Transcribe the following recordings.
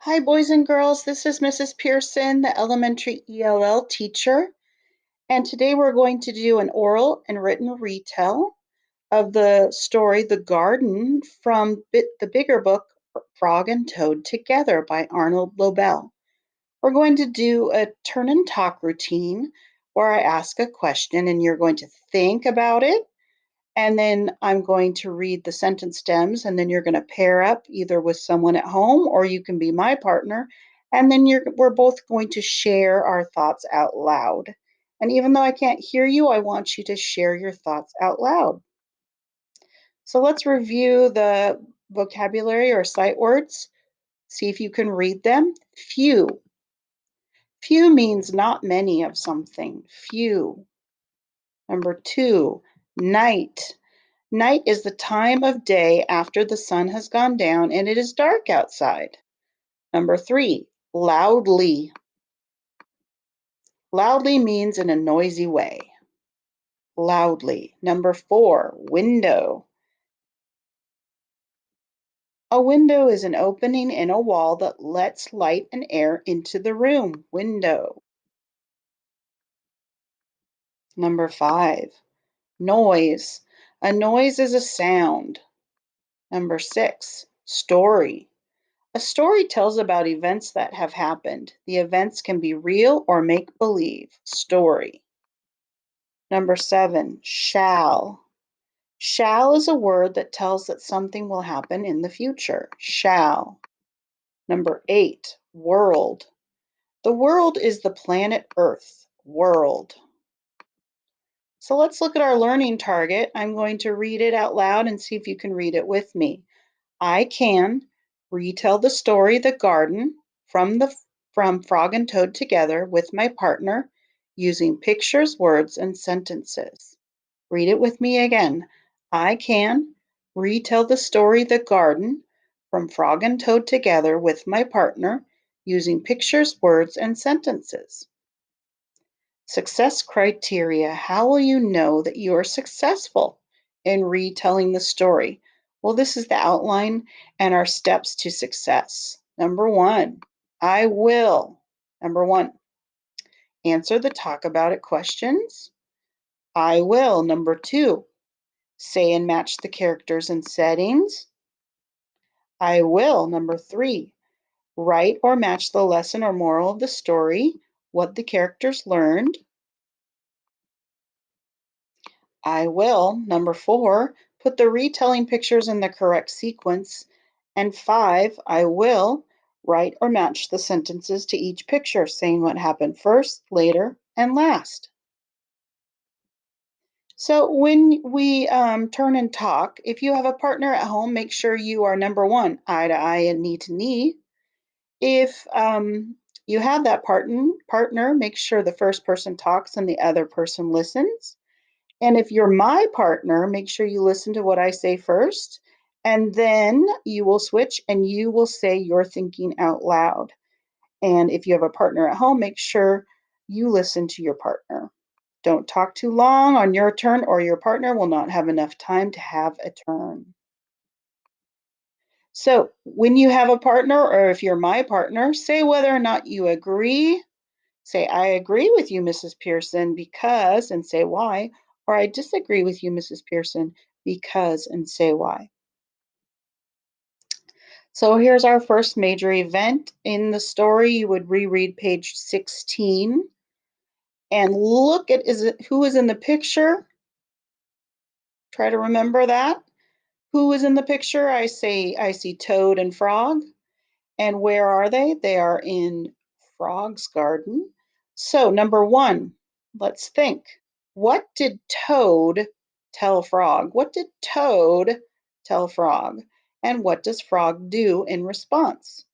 Hi, boys and girls. This is Mrs. Pearson, the elementary ELL teacher. And today we're going to do an oral and written retell of the story The Garden from the bigger book, Frog and Toad Together by Arnold Lobel. We're going to do a turn and talk routine where I ask a question and you're going to think about it, and then I'm going to read the sentence stems, and then you're going to pair up either with someone at home or you can be my partner. And then we're both going to share our thoughts out loud. And even though I can't hear you, I want you to share your thoughts out loud. So let's review the vocabulary or sight words. See if you can read them. Few. Few means not many of something. Few. Number 2, night. Night is the time of day after the sun has gone down and it is dark outside. Number 3, loudly. Loudly means in a noisy way. Loudly. Number 4, window. A window is an opening in a wall that lets light and air into the room. Window. Number 5, noise. A noise is a sound. Number 6, story. A story tells about events that have happened. The events can be real or make believe. Story. Number 7, shall. Shall is a word that tells that something will happen in the future. Shall. Number 8, world. The world is the planet Earth. World. So let's look at our learning target. I'm going to read it out loud and see if you can read it with me. I can retell the story The Garden from Frog and Toad Together with my partner using pictures, words, and sentences. Read it with me again. I can retell the story The Garden from Frog and Toad Together with my partner using pictures, words, and sentences. Success criteria. How will you know that you are successful in retelling the story? Well, this is the outline and our steps to success. Number 1, I will. Number 1, answer the talk about it questions. I will. Number 2, say and match the characters and settings. I will. Number 3, write or match the lesson or moral of the story, what the characters learned. I will. Number 4, put the retelling pictures in the correct sequence. And 5, I will write or match the sentences to each picture, saying what happened first, later, and last. So when we turn and talk, if you have a partner at home, make sure you are number 1, eye to eye and knee to knee. If you have that partner, make sure the first person talks and the other person listens. And if you're my partner, make sure you listen to what I say first, and then you will switch and you will say your thinking out loud. And if you have a partner at home, make sure you listen to your partner. Don't talk too long on your turn, or your partner will not have enough time to have a turn. So, when you have a partner, or if you're my partner, say whether or not you agree. Say, I agree with you, Mrs. Pearson, because, and say why, or I disagree with you, Mrs. Pearson, because, and say why. So here's our first major event. In the story, you would reread page 16 and look at who is in the picture. Try to remember that. Who is in the picture? I see Toad and Frog. And where are they? They are in Frog's garden. So number 1, let's think. What did Toad tell Frog? What did Toad tell Frog? And what does Frog do in response?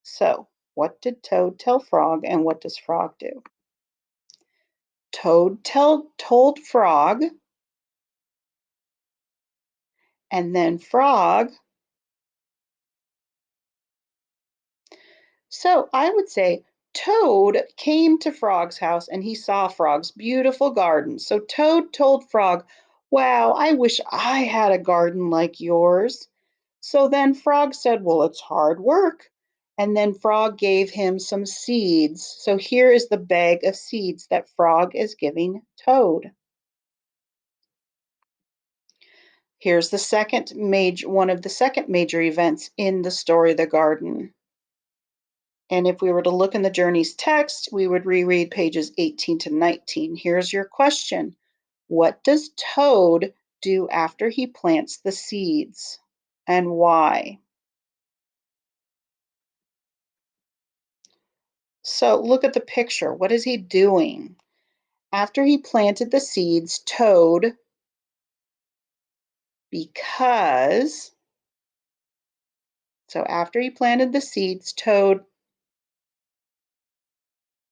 So, what did Toad tell Frog and what does Frog do? Told Frog, and then Frog. So I would say Toad came to Frog's house and he saw Frog's beautiful garden. So Toad told Frog, wow, I wish I had a garden like yours. So then Frog said, well, it's hard work. And then Frog gave him some seeds. So here is the bag of seeds that Frog is giving Toad. Here's the one of the second major events in the story, The Garden. And if we were to look in the journey's text, we would reread pages 18 to 19. Here's your question. What does Toad do after he plants the seeds, and why? So look at the picture. What is he doing? After he planted the seeds, Toad, because, so after he planted the seeds, Toad,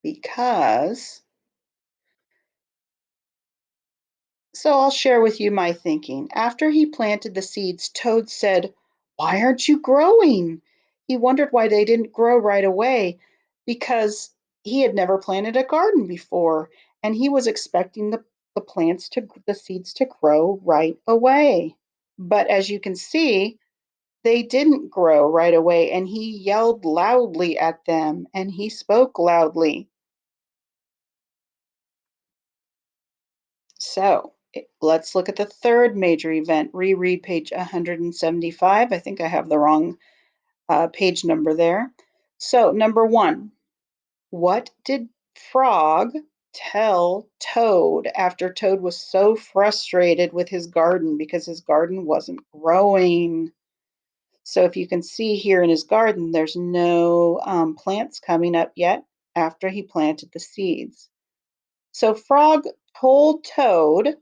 because, so I'll share with you my thinking. After he planted the seeds, Toad said, "Why aren't you growing?" He wondered why they didn't grow right away because he had never planted a garden before and he was expecting the seeds to grow right away. But as you can see, they didn't grow right away and he yelled loudly at them and he spoke loudly. So let's look at the third major event. Reread page 175. I think I have the wrong page number there. So, number one, what did Frog tell Toad after Toad was so frustrated with his garden because his garden wasn't growing? So, if you can see here in his garden, there's no plants coming up yet after he planted the seeds. So, told Toad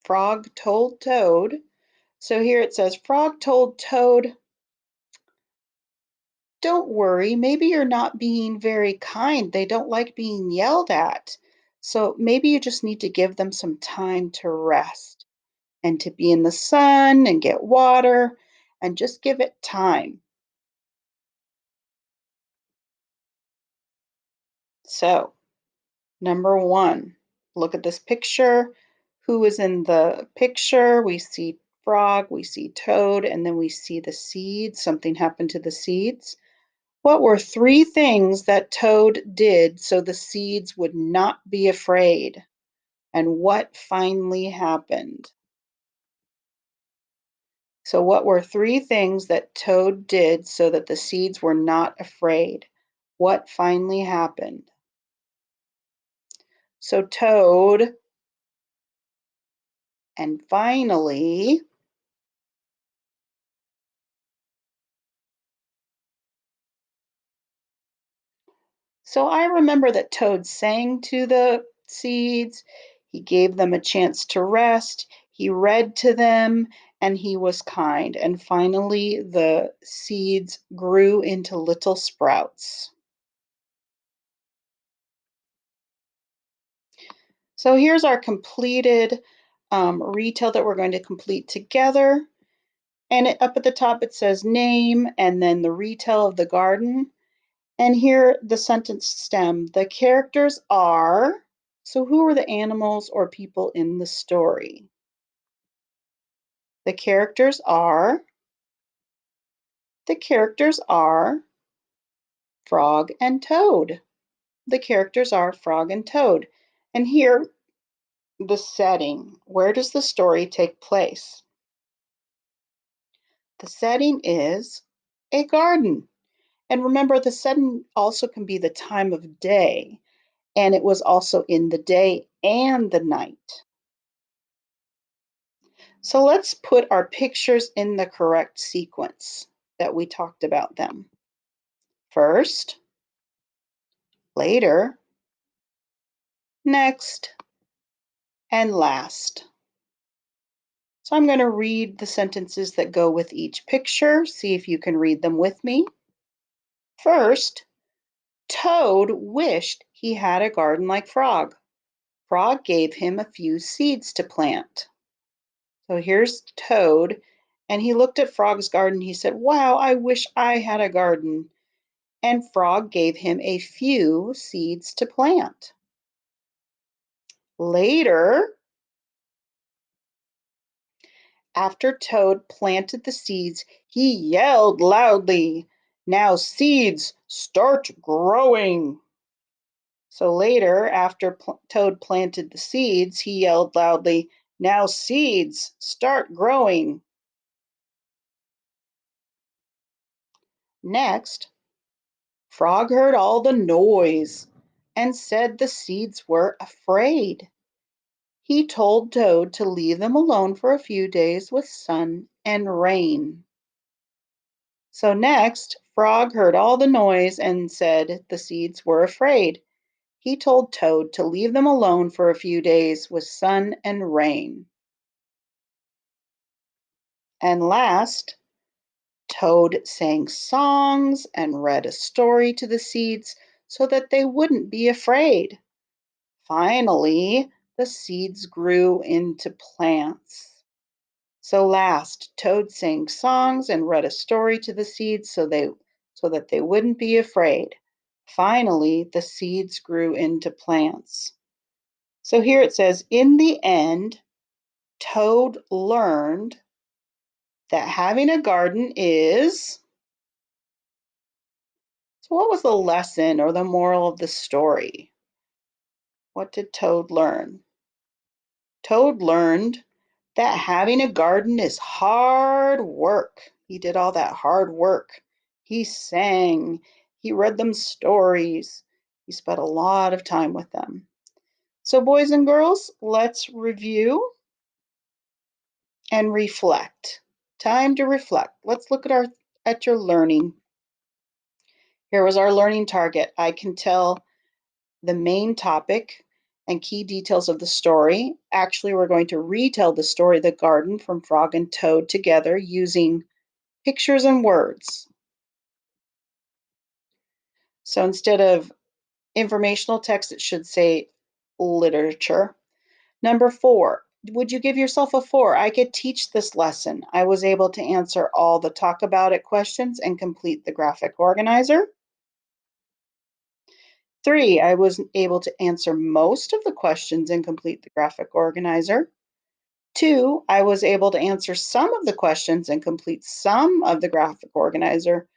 Frog told Toad. So here it says, Frog told Toad, "Don't worry, maybe you're not being very kind. They don't like being yelled at. So maybe you just need to give them some time to rest and to be in the sun and get water and just give it time." So, number one, look at this picture. Who is in the picture? We see Frog, we see Toad, and then we see the seeds. Something happened to the seeds. What were three things that Toad did so the seeds would not be afraid? And what finally happened? So, what were three things that Toad did so that the seeds were not afraid? What finally happened? So, Toad, and finally, so I remember that Toad sang to the seeds, he gave them a chance to rest, he read to them, and he was kind. And finally, the seeds grew into little sprouts. So here's our completed retell that we're going to complete together. And up at the top, it says name and then the retell of the garden. And here, the sentence stem, the characters are, so who are the animals or people in the story? The characters are, the characters are Frog and Toad. The characters are Frog and Toad. And here, the setting. Where does the story take place? The setting is a garden. And remember, the setting also can be the time of day, and it was also in the day and the night. So let's put our pictures in the correct sequence that we talked about them. First, later, next, and last. So I'm going to read the sentences that go with each picture. See if you can read them with me. First, Toad wished he had a garden like Frog. Frog gave him a few seeds to plant. So here's Toad, and he looked at Frog's garden. He said, "Wow, I wish I had a garden." And Frog gave him a few seeds to plant. Later, After Toad planted the seeds, he yelled loudly, "Now seeds, start growing!" So later, after Toad planted the seeds, he yelled loudly, "Now seeds, start growing!" Next, Frog heard all the noise and said the seeds were afraid. He told Toad to leave them alone for a few days with sun and rain. So next, Frog heard all the noise and said the seeds were afraid. He told Toad to leave them alone for a few days with sun and rain. And last, Toad sang songs and read a story to the seeds so that they wouldn't be afraid. Finally, the seeds grew into plants. So last, Toad sang songs and read a story to the seeds so that they wouldn't be afraid. Finally, the seeds grew into plants. So here it says, in the end, Toad learned that having a garden is. So what was the lesson or the moral of the story? What did Toad learn? Toad learned that having a garden is hard work. He did all that hard work. He sang, he read them stories, he spent a lot of time with them. So, boys and girls, let's review and reflect. Time to reflect. Let's look at your learning. Here was our learning target. I can tell the main topic and key details of the story. Actually, we're going to retell the story, The Garden, from Frog and Toad together using pictures and words. So instead of informational text, it should say literature. Number 4, would you give yourself a 4? I could teach this lesson. I was able to answer all the talk about it questions and complete the graphic organizer. 3, I was able to answer most of the questions and complete the graphic organizer. 2, I was able to answer some of the questions and complete some of the graphic organizer.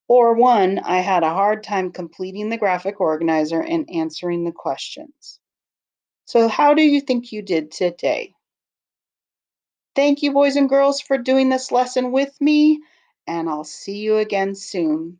Or 1, I had a hard time completing the graphic organizer and answering the questions. So how do you think you did today? Thank you, boys and girls, for doing this lesson with me, and I'll see you again soon.